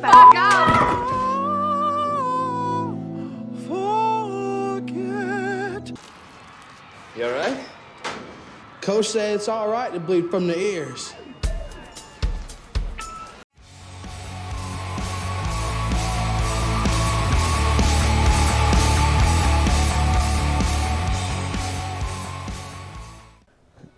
fuck up! You alright? Coach said it's alright to bleed from the ears.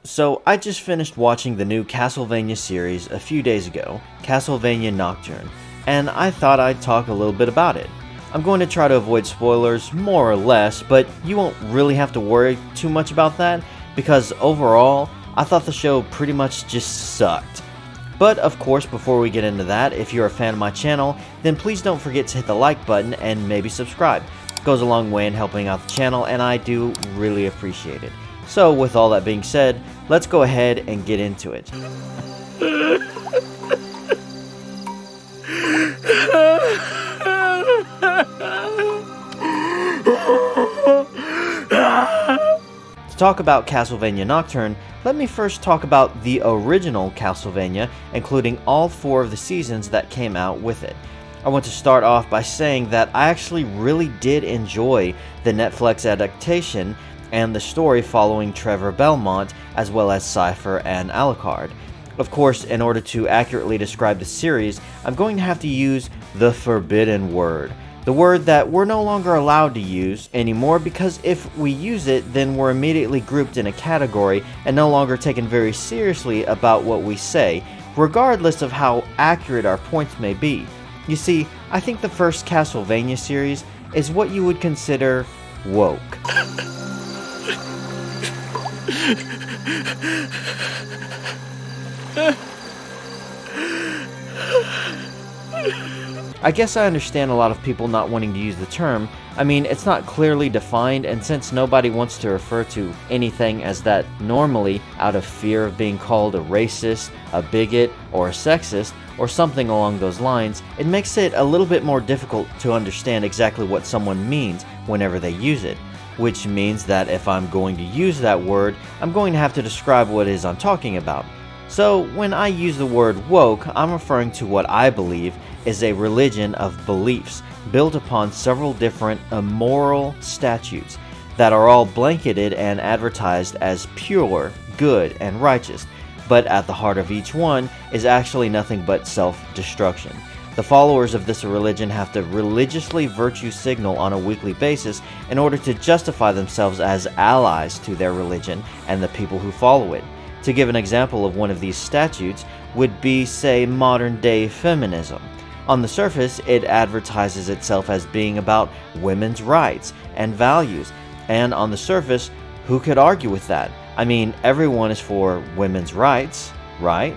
So, I just finished watching the new Castlevania series a few days ago, Castlevania Nocturne, and I thought I'd talk a little bit about it. I'm going to try to avoid spoilers, more or less, but you won't really have to worry too much about that, because overall, I thought the show pretty much just sucked. But of course, before we get into that, if you're a fan of my channel, then please don't forget to hit the like button and maybe subscribe. It goes a long way in helping out the channel, and I do really appreciate it. So with all that being said, let's go ahead and get into it. To talk about Castlevania Nocturne, let me first talk about the original Castlevania, including all 4 of the seasons that came out with it. I want to start off by saying that I actually really did enjoy the Netflix adaptation and the story following Trevor Belmont, as well as Sypha and Alucard. Of course, in order to accurately describe the series, I'm going to have to use the forbidden word. The word that we're no longer allowed to use anymore, because if we use it, then we're immediately grouped in a category and no longer taken very seriously about what we say, regardless of how accurate our points may be. You see, I think the first Castlevania series is what you would consider woke. I guess I understand a lot of people not wanting to use the term. I mean, it's not clearly defined, and since nobody wants to refer to anything as that normally out of fear of being called a racist, a bigot, or a sexist, or something along those lines, it makes it a little bit more difficult to understand exactly what someone means whenever they use it. Which means that if I'm going to use that word, I'm going to have to describe what it is I'm talking about. So when I use the word woke, I'm referring to what I believe is a religion of beliefs built upon several different immoral statutes that are all blanketed and advertised as pure, good, and righteous, but at the heart of each one is actually nothing but self-destruction. The followers of this religion have to religiously virtue signal on a weekly basis in order to justify themselves as allies to their religion and the people who follow it. To give an example of one of these statutes would be, say, modern-day feminism. On the surface, it advertises itself as being about women's rights and values, and on the surface, who could argue with that? I mean, everyone is for women's rights, right?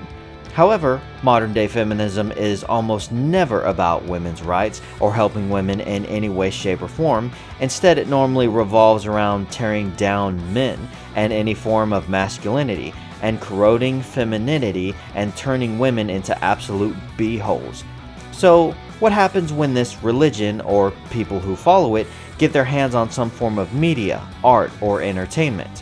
However, modern-day feminism is almost never about women's rights or helping women in any way, shape, or form. Instead, it normally revolves around tearing down men and any form of masculinity, and corroding femininity and turning women into absolute b-holes. So, what happens when this religion, or people who follow it, get their hands on some form of media, art, or entertainment?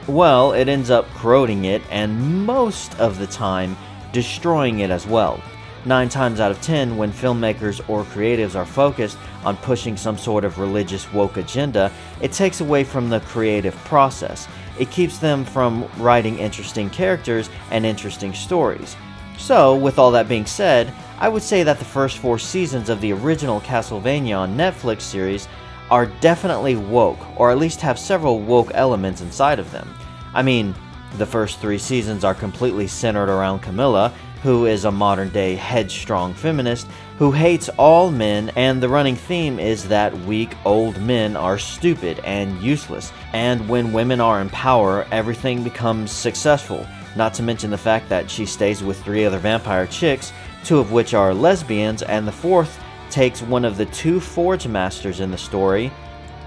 Well, it ends up corroding it, and most of the time, destroying it as well. 9 times out of 10, when filmmakers or creatives are focused on pushing some sort of religious woke agenda, it takes away from the creative process. It keeps them from writing interesting characters and interesting stories. So, with all that being said, I would say that the first 4 seasons of the original Castlevania on Netflix series are definitely woke, or at least have several woke elements inside of them. I mean, the first 3 seasons are completely centered around Camilla, who is a modern-day headstrong feminist who hates all men, and the running theme is that weak old men are stupid and useless, and when women are in power, everything becomes successful, not to mention the fact that she stays with 3 other vampire chicks, 2 of which are lesbians, and the 4th takes one of the 2 Forge Masters in the story,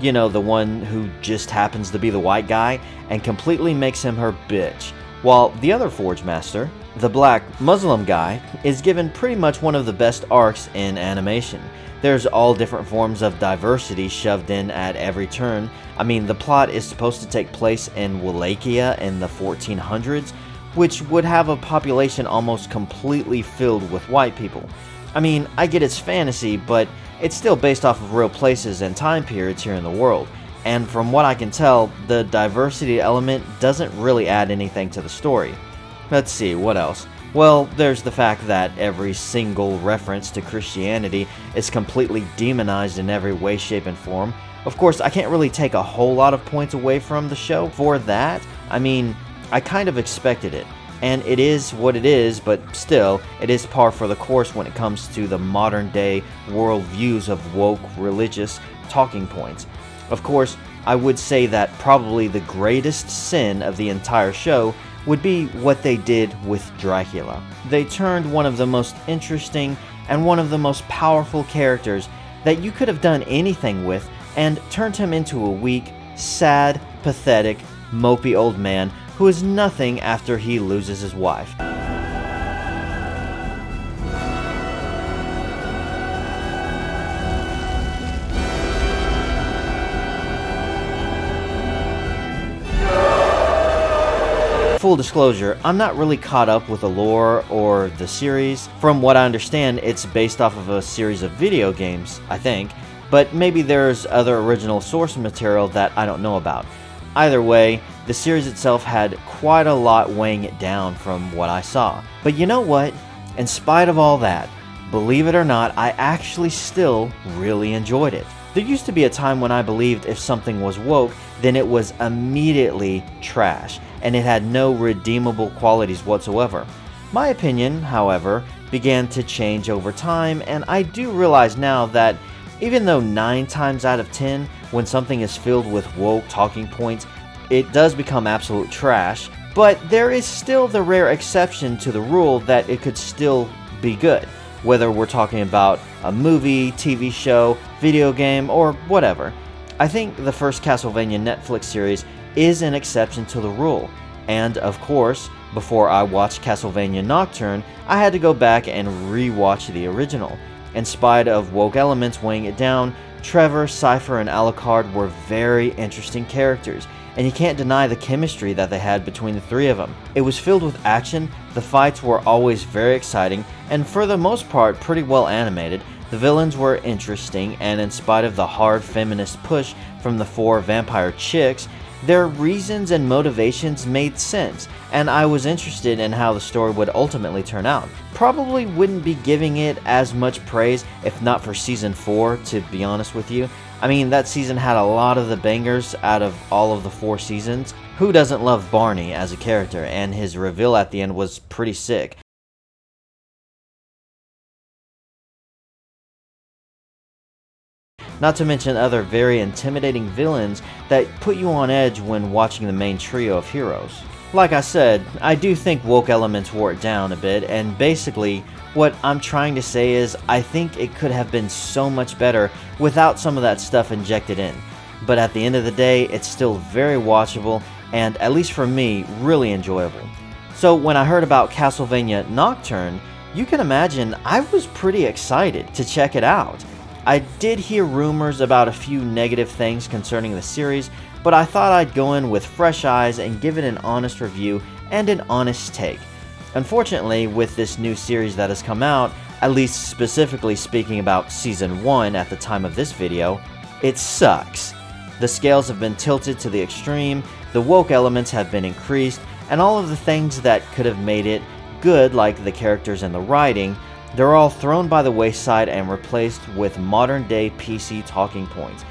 you know, the one who just happens to be the white guy, and completely makes him her bitch, while the other Forge Master, The black Muslim guy is given pretty much one of the best arcs in animation. There's all different forms of diversity shoved in at every turn. I mean, the plot is supposed to take place in Wallachia in the 1400s, which would have a population almost completely filled with white people. I mean, I get it's fantasy, but it's still based off of real places and time periods here in the world. And from what I can tell, the diversity element doesn't really add anything to the story. Let's see, what else? Well, there's the fact that every single reference to Christianity is completely demonized in every way, shape, and form. Of course, I can't really take a whole lot of points away from the show for that. I mean, I kind of expected it. And it is what it is, but still, it is par for the course when it comes to the modern day worldviews of woke religious talking points. Of course, I would say that probably the greatest sin of the entire show would be what they did with Dracula. They turned one of the most interesting and one of the most powerful characters that you could have done anything with and turned him into a weak, sad, pathetic, mopey old man who is nothing after he loses his wife. Full disclosure, I'm not really caught up with the lore or the series. From what I understand, it's based off of a series of video games, I think, but maybe there's other original source material that I don't know about. Either way, the series itself had quite a lot weighing it down from what I saw. But you know what? In spite of all that, believe it or not, I actually still really enjoyed it. There used to be a time when I believed if something was woke, then it was immediately trash, and it had no redeemable qualities whatsoever. My opinion, however, began to change over time, and I do realize now that even though 9 times out of 10, when something is filled with woke talking points, it does become absolute trash, but there is still the rare exception to the rule that it could still be good, whether we're talking about a movie, TV show, video game, or whatever. I think the first Castlevania Netflix series is an exception to the rule, and of course, before I watched Castlevania Nocturne, I had to go back and re-watch the original. In spite of woke elements weighing it down, Trevor, Sypha, and Alucard were very interesting characters, and you can't deny the chemistry that they had between the three of them. It was filled with action, the fights were always very exciting, and for the most part pretty well animated. The villains were interesting, and in spite of the hard feminist push from the 4 vampire chicks, their reasons and motivations made sense, and I was interested in how the story would ultimately turn out. Probably wouldn't be giving it as much praise if not for Season 4, to be honest with you. I mean, that season had a lot of the bangers out of all of the 4 seasons. Who doesn't love Barney as a character, and his reveal at the end was pretty sick. Not to mention other very intimidating villains that put you on edge when watching the main trio of heroes. Like I said, I do think woke elements wore it down a bit, and basically, what I'm trying to say is I think it could have been so much better without some of that stuff injected in. But at the end of the day, it's still very watchable, and at least for me, really enjoyable. So when I heard about Castlevania Nocturne, you can imagine I was pretty excited to check it out. I did hear rumors about a few negative things concerning the series, but I thought I'd go in with fresh eyes and give it an honest review and an honest take. Unfortunately, with this new series that has come out, at least specifically speaking about Season 1 at the time of this video, it sucks. The scales have been tilted to the extreme, the woke elements have been increased, and all of the things that could have made it good, like the characters and the writing, they're all thrown by the wayside and replaced with modern-day PC talking points.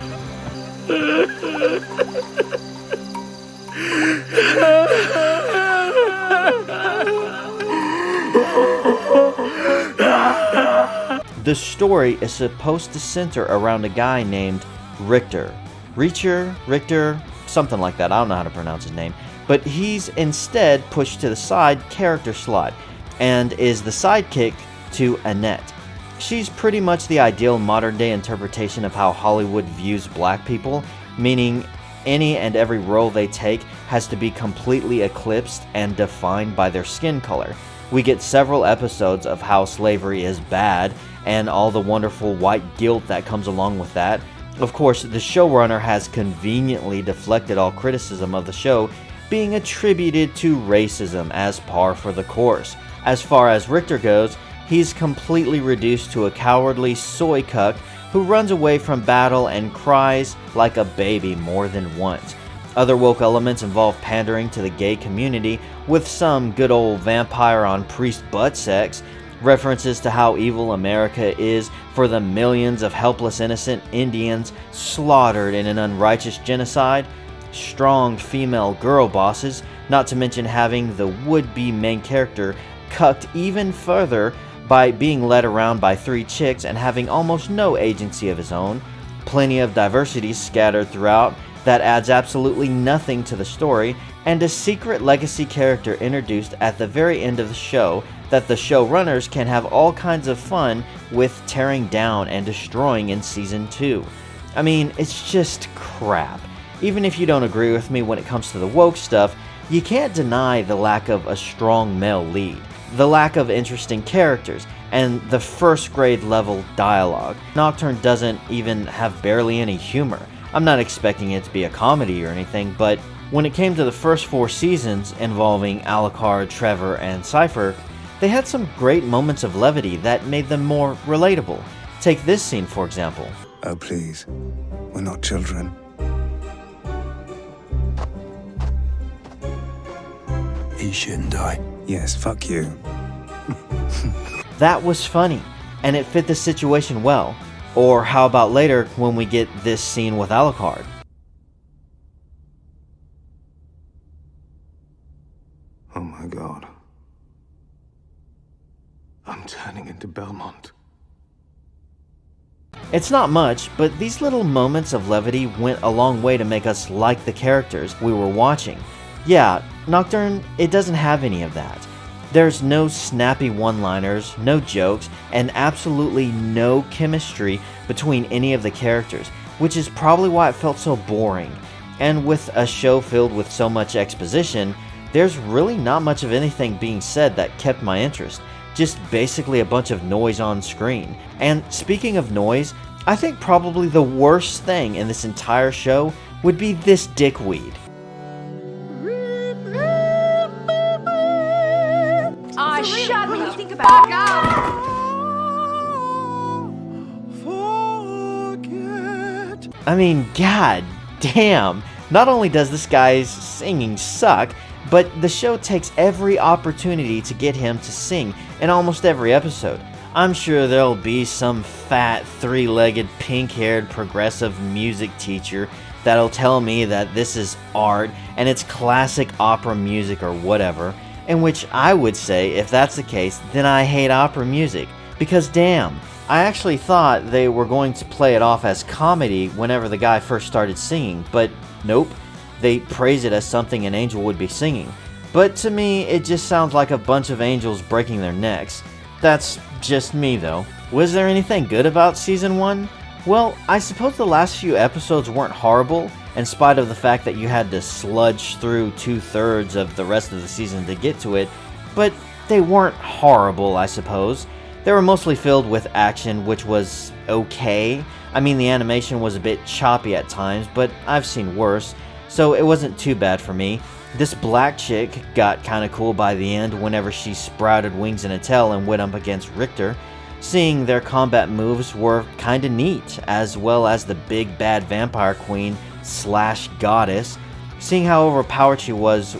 The story is supposed to center around a guy named Richter, something like that. I don't know how to pronounce his name. But he's instead pushed to the side character slot and is the sidekick to Annette. She's pretty much the ideal modern-day interpretation of how Hollywood views black people, meaning any and every role they take has to be completely eclipsed and defined by their skin color. We get several episodes of how slavery is bad and all the wonderful white guilt that comes along with that. Of course, the showrunner has conveniently deflected all criticism of the show being attributed to racism as par for the course. As far as Richter goes, he's completely reduced to a cowardly soy cuck who runs away from battle and cries like a baby more than once. Other woke elements involve pandering to the gay community with some good old vampire on priest butt sex, references to how evil America is for the millions of helpless innocent Indians slaughtered in an unrighteous genocide, strong female girl bosses, not to mention having the would-be main character cucked even further by being led around by 3 chicks and having almost no agency of his own, plenty of diversity scattered throughout that adds absolutely nothing to the story, and a secret legacy character introduced at the very end of the show that the showrunners can have all kinds of fun with tearing down and destroying in Season 2. I mean, it's just crap. Even if you don't agree with me when it comes to the woke stuff, you can't deny the lack of a strong male lead, the lack of interesting characters, and the first grade level dialogue. Nocturne doesn't even have barely any humor. I'm not expecting it to be a comedy or anything, but when it came to the first 4 seasons involving Alucard, Trevor, and Sypha, they had some great moments of levity that made them more relatable. Take this scene, for example. Oh, please. We're not children. He shouldn't die. Yes, fuck you. That was funny, and it fit the situation well. Or how about later when we get this scene with Alucard? Oh my god. I'm turning into Belmont. It's not much, but these little moments of levity went a long way to make us like the characters we were watching. Yeah, Nocturne, it doesn't have any of that. There's no snappy one-liners, no jokes, and absolutely no chemistry between any of the characters, which is probably why it felt so boring. And with a show filled with so much exposition, there's really not much of anything being said that kept my interest, just basically a bunch of noise on screen. And speaking of noise, I think probably the worst thing in this entire show would be this dickweed. Shut when you think about it. I mean, god damn. Not only does this guy's singing suck, but the show takes every opportunity to get him to sing in almost every episode. I'm sure there'll be some fat, 3-legged, pink-haired, progressive music teacher that'll tell me that this is art and it's classic opera music or whatever. In which I would say, if that's the case, then I hate opera music. Because damn, I actually thought they were going to play it off as comedy whenever the guy first started singing, but nope, they praise it as something an angel would be singing. But to me, it just sounds like a bunch of angels breaking their necks. That's just me though. Was there anything good about Season 1? Well, I suppose the last few episodes weren't horrible, in spite of the fact that you had to sludge through 2/3 of the rest of the season to get to it, but they weren't horrible, I suppose. They were mostly filled with action, which was okay. I mean, the animation was a bit choppy at times, but I've seen worse, so it wasn't too bad for me. This black chick got kinda cool by the end whenever she sprouted wings and a tail and went up against Richter. Seeing their combat moves were kinda neat, as well as the big bad vampire queen / goddess. Seeing how overpowered she was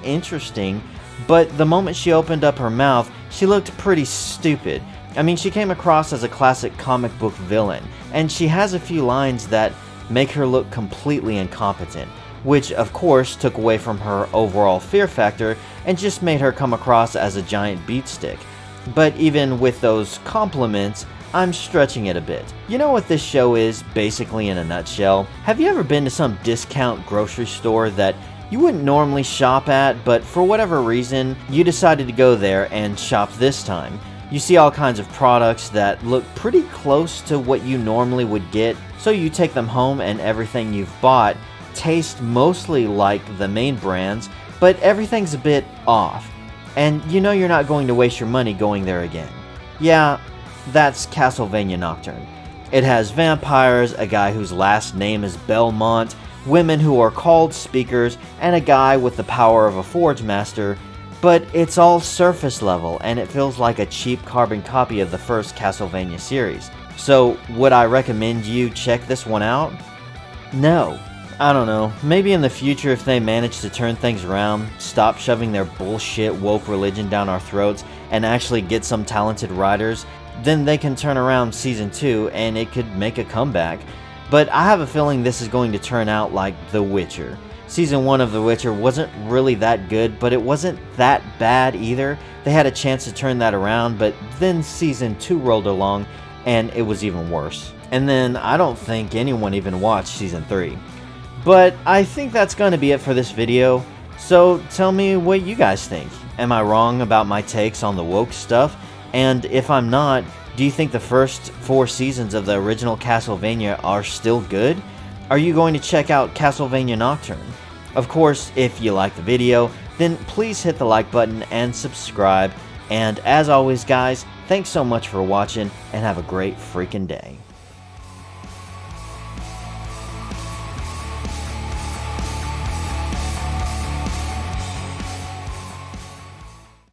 interesting, but the moment she opened up her mouth, she looked pretty stupid. I mean, she came across as a classic comic book villain, and she has a few lines that make her look completely incompetent, which of course took away from her overall fear factor and just made her come across as a giant beatstick. But even with those compliments, I'm stretching it a bit. You know what this show is, basically in a nutshell? Have you ever been to some discount grocery store that you wouldn't normally shop at, but for whatever reason, you decided to go there and shop this time? You see all kinds of products that look pretty close to what you normally would get, so you take them home and everything you've bought tastes mostly like the main brands, but everything's a bit off. and you know you're not going to waste your money going there again. Yeah, that's Castlevania Nocturne. It has vampires, a guy whose last name is Belmont, women who are called speakers, and a guy with the power of a Forge Master, but it's all surface level and it feels like a cheap carbon copy of the first Castlevania series. So would I recommend you check this one out? No. I don't know, maybe in the future if they manage to turn things around, stop shoving their bullshit woke religion down our throats, and actually get some talented writers, then they can turn around Season 2 and it could make a comeback. But I have a feeling this is going to turn out like The Witcher. Season 1 of The Witcher wasn't really that good, but it wasn't that bad either. They had a chance to turn that around, but then Season 2 rolled along and it was even worse. And then I don't think anyone even watched Season 3. But I think that's going to be it for this video, so tell me what you guys think. Am I wrong about my takes on the woke stuff? And if I'm not, do you think the first 4 seasons of the original Castlevania are still good? Are you going to check out Castlevania Nocturne? Of course, if you like the video, then please hit the like button and subscribe. And as always guys, thanks so much for watching and have a great freaking day.